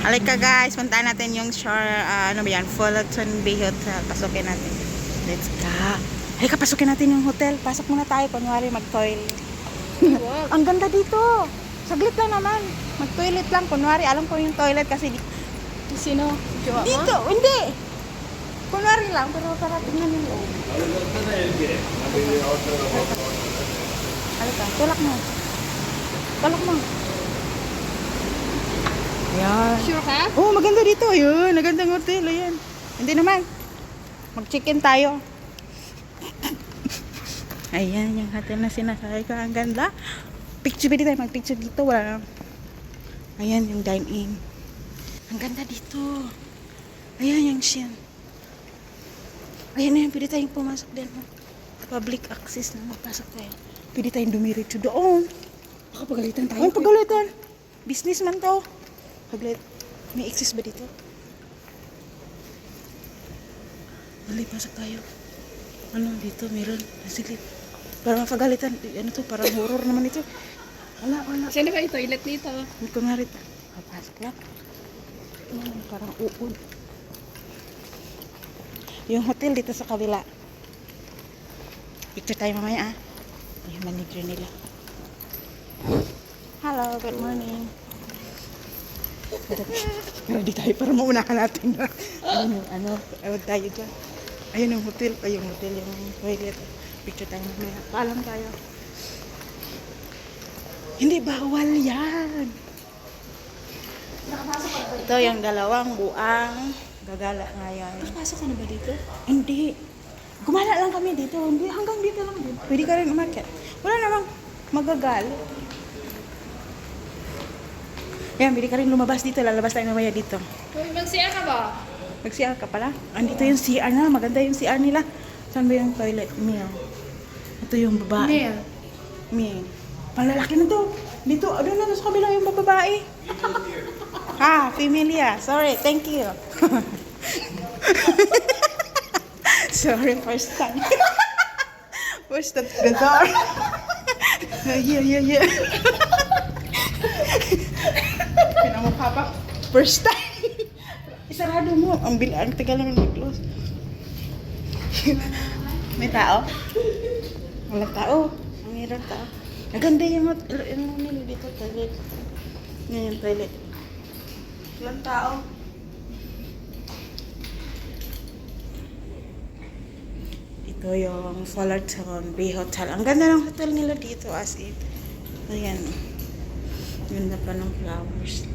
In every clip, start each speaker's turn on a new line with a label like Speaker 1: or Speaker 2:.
Speaker 1: Halika guys, puntahan natin yung shore, ano ba yan, Fullerton Bay Hotel. Pasukin natin. Let's go. Halika, pasukin natin yung hotel. Pasok muna tayo, kunwari mag-toilet. Ang ganda dito. Saglit lang naman. Mag-toilet lang, kunwari. Alam ko yung toilet kasi
Speaker 2: Sino? Jowa mo?
Speaker 1: dito, hindi. Kunwari lang, pero para tingnan yung loob. Halika, tulak mo. Tulak mo. Ayan.
Speaker 2: Sure ka?
Speaker 1: Oh, maganda dito. Ayun, magandang hotel. Ayan. Hindi naman. Mag-check-in tayo. Ayan, yung hotel na sinasabi ko. Ang ganda. Picture ba tayo? Mag-picture dito. Wala. Ayan, yung dine-in. Ang ganda dito. Ayan, yung shin. Ayan na yan. Pwede tayong pumasok din. Public access na. Magpasok tayo. Pwede tayong dumiretso doon.
Speaker 2: Baka pagalitan tayo.
Speaker 1: Ang pagalitan. Businessman to. Paglit. May access ba dito? Dali, pasok tayo. Ano dito? Meron. Sige. Para mapagalitan. Ano to? Parang horror naman ito. Wala.
Speaker 2: Sino ba yung toilet dito?
Speaker 1: Hindi ko nga rin. Papasok lang. Parang uod. Yung hotel dito sa kabila. Picture tayo mamaya ah. Yung manager nila. Hello, good morning. Ready tayo para maunahan natin na. Awag tayo dyan. Ayun yung hotel. Ayun yung hotel, yung toilet. Picture tayo mamaya. Paalam tayo. Hindi, bawal yan. Ito yung dalawang buang gagala ngayon.
Speaker 2: Pasok ka na ba dito?
Speaker 1: Hindi. Gumala lang kami dito. Hindi, hanggang dito lang din. Pwede ka rin umakyat. Wala namang magagal. Yan, pwede ka rin lumabas dito. Lalabas tayo mamaya dito.
Speaker 2: Mag-CR ka ba?
Speaker 1: Mag-CR ka pala. Andito yung CR na. Maganda yung CR nila. Saan ba yung toilet? Meal. Ito yung babae. Meal. Palalaki na to. Dito, ano na sa kabila yung babae. Familia. Sorry, thank you. Sorry, first time. Push the door. Yeah. Pinamukha pa. First time. Isarado mo. Ang tagal naman mag-close. May tao? Walang tao. Ang hirap tao. Maganda yung nila dito. Toilet. Yan yung toilet. Walang tao. Ito yung Fullerton Bay Hotel. Ang ganda ng hotel nila dito as in. Ayan. Ganda pa ng flowers.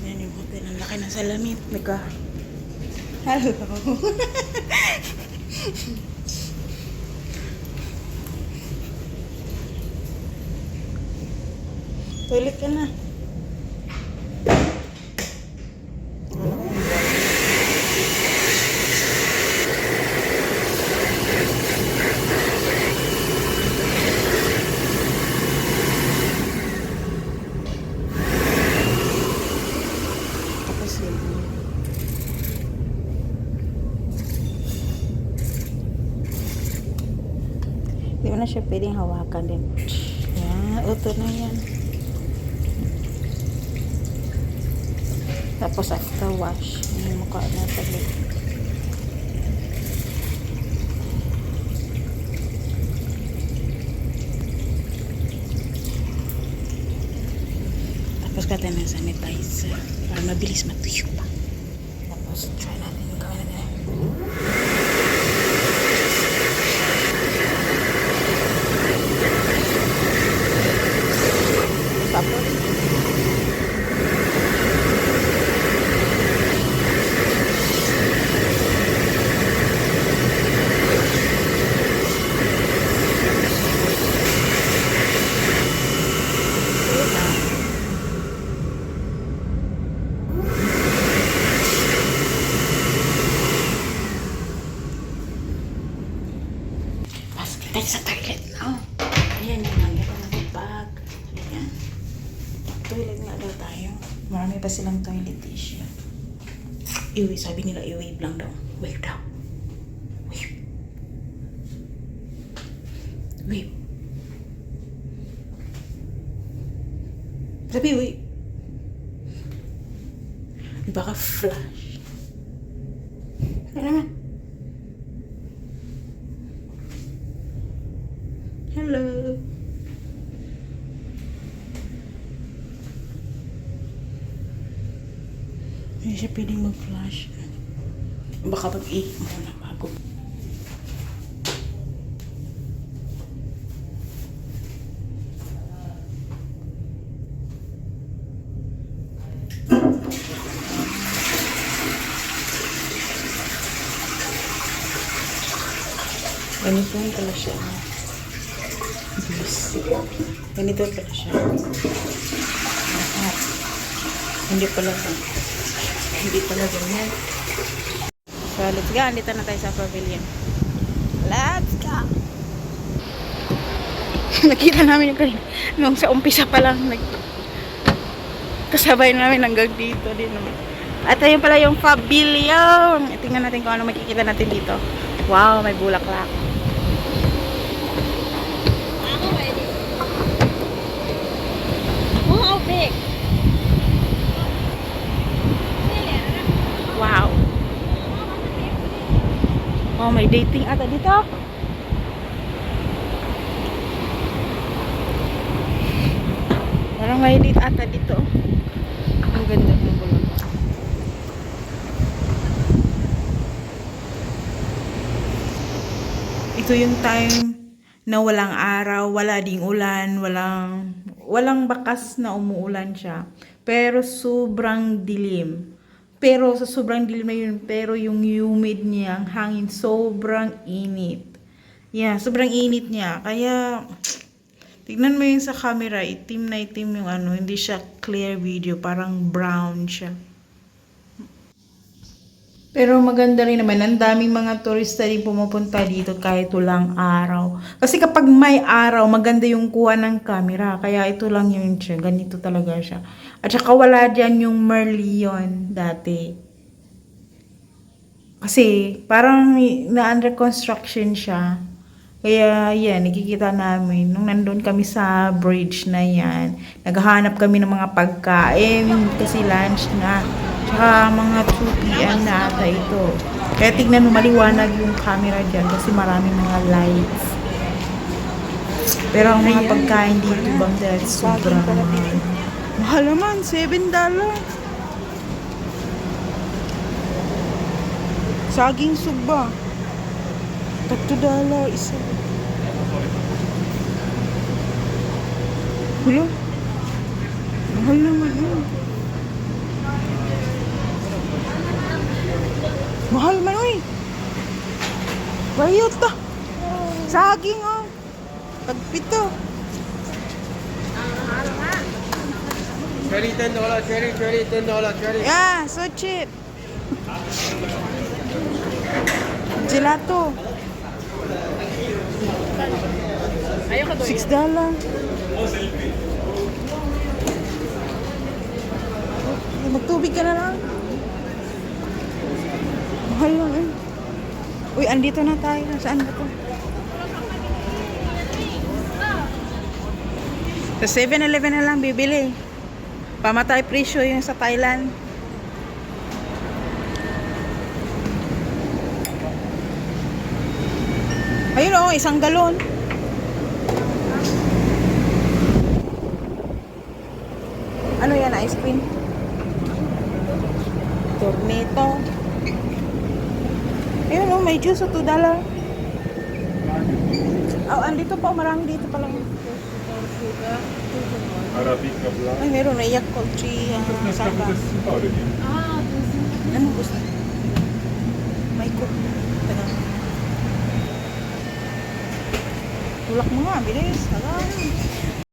Speaker 1: Yan yung hotel. Ang laki ng salamin. Mega. Hello. Toilet ka na. Tapos yun. Hindi mo na siya pwedeng hawakan din. Yan, auto na yan. Tapos after wash, yung mukha na taglit. Tapos kata ng sanitizer para mabilis matuyo pa. Tapos try natin yung gawin natin. Tapos tayo sa toilet na. Ayan yung nandito ng bag. Ayan. Toilet nga daw tayo. Marami pa silang toilet tissue. Iwi, sabi nila i-wave lang daw. Wave daw. Wave. Wave. Sabi, uy. Baka flash. Ano naman? Hello. Hindi siya pwedeng mag-flash. Baka mag-i muna bago. Ganito pala siya. Yes. Ganito pala siya. Ah, hindi pala ganyan. So, let's go. Andito na tayo sa pavilion. Let's go! Nakita namin yung kanina. Nung sa umpisa pa lang, kasabay namin hanggang dito din naman. At ayun pala yung pavilion. Tingnan natin kung ano makikita natin dito. Wow, may bulaklak.
Speaker 2: Oh, how big?
Speaker 1: Wow. Oh, may dating ata dito. Parang may date ata dito. Ang ganda ng bulaklak. Ito yung time na walang araw, wala ding ulan, walang bakas na umuulan siya. Pero sobrang dilim. Pero sa sobrang dilim na yun, pero yung humid niya, ang hangin, sobrang init. Yeah, sobrang init niya. Kaya, tignan mo yung sa camera, itim na itim yung ano, hindi siya clear video, parang brown siya. Pero maganda rin naman, ang daming mga turista rin pumupunta dito kahit walang araw. Kasi kapag may araw, maganda yung kuha ng camera. Kaya ito lang yun siya, ganito talaga siya. At saka wala dyan yung Merlion dati. Kasi parang na-under construction siya. Kaya yan, nakikita namin. Nung nandun kami sa bridge na yan, naghahanap kami ng mga pagkain kasi lunch na. Tsaka mga 2 p.m. na ata ito. Kaya tignan mo, maliwanag yung camera dyan kasi maraming mga lights. Pero ang mga pagkain dito, bang dahil sobrang mahal. Mahal naman, $7. Saging sugba. $3 isa. Wala. Mahal naman yun. Mahal man, uy. Bayot ta. Saging, oh. Tagpito.
Speaker 3: Cherry $10, cherry $10, cherry.
Speaker 1: Yeah, so cheap. Gelato.
Speaker 2: Ayaw ka doon.
Speaker 1: $6. Magtubig ka na lang. Mahal lang eh. Uy, andito na tayo. Saan ba to? Sa 7-Eleven na lang bibili. Pamatay presyo yung sa Thailand. Ayun oh, 1 galon. Ano yan, ice cream? Tornito. Ayun oh, may juice sa $2. Oh, andito pa, marami dito pa lang.
Speaker 3: Arabica black.
Speaker 1: Ay, meron na yak country saba. Ano gusto? May cook. Taga. Tulak mo nga, bilis. Taga.